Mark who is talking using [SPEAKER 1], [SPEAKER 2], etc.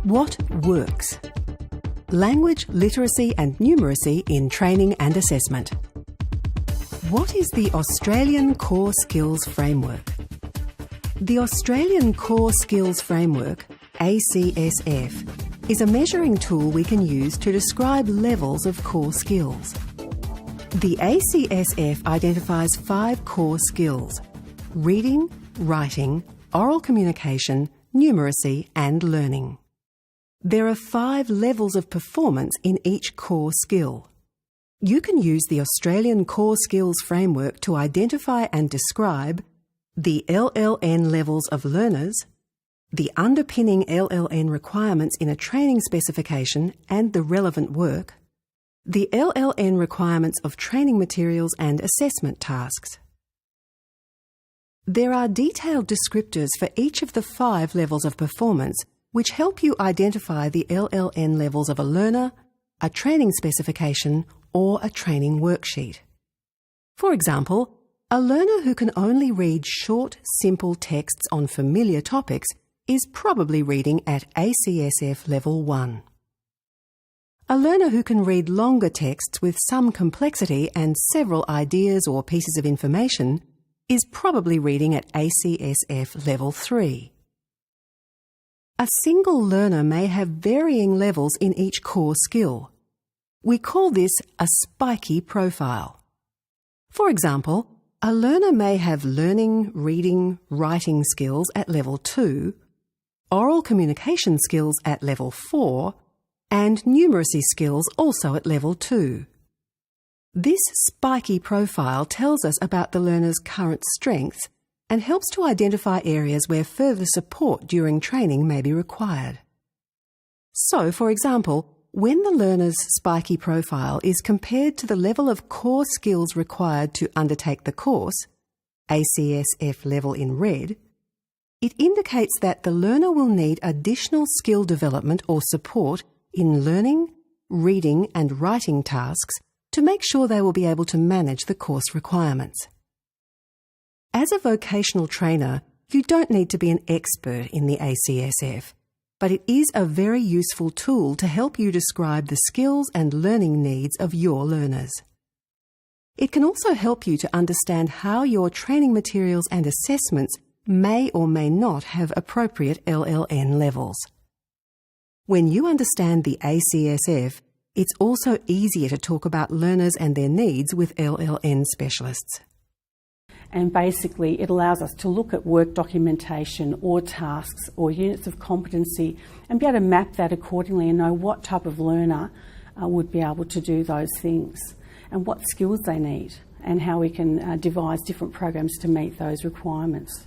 [SPEAKER 1] What works? Language, literacy and numeracy in training and assessment. What is the Australian Core Skills Framework? The Australian Core Skills Framework, ACSF, is a measuring tool we can use to describe levels of core skills. The ACSF identifies 5 core skills: reading, writing, oral communication, numeracy and learning. There are 5 levels of performance in each core skill. You can use the Australian Core Skills Framework to identify and describe the LLN levels of learners, the underpinning LLN requirements in a training specification and the relevant work, the LLN requirements of training materials and assessment tasks. There are detailed descriptors for each of the 5 levels of performance which help you identify the LLN levels of a learner, a training specification, or a training worksheet. For example, a learner who can only read short, simple texts on familiar topics is probably reading at ACSF Level 1. A learner who can read longer texts with some complexity and several ideas or pieces of information is probably reading at ACSF Level 3. A single learner may have varying levels in each core skill. We call this a spiky profile. For example, a learner may have learning, reading, writing skills at Level 2, oral communication skills at Level 4, and numeracy skills also at Level 2. This spiky profile tells us about the learner's current strengths and helps to identify areas where further support during training may be required. So, for example, when the learner's spiky profile is compared to the level of core skills required to undertake the course, ACSF level in red, it indicates that the learner will need additional skill development or support in learning, reading and writing tasks to make sure they will be able to manage the course requirements. As a vocational trainer, you don't need to be an expert in the ACSF, but it is a very useful tool to help you describe the skills and learning needs of your learners. It can also help you to understand how your training materials and assessments may or may not have appropriate LLN levels. When you understand the ACSF, it's also easier to talk about learners and their needs with LLN specialists.
[SPEAKER 2] And basically it allows us to look at work documentation or tasks or units of competency and be able to map that accordingly and know what type of learner would be able to do those things and what skills they need and how we can devise different programs to meet those requirements.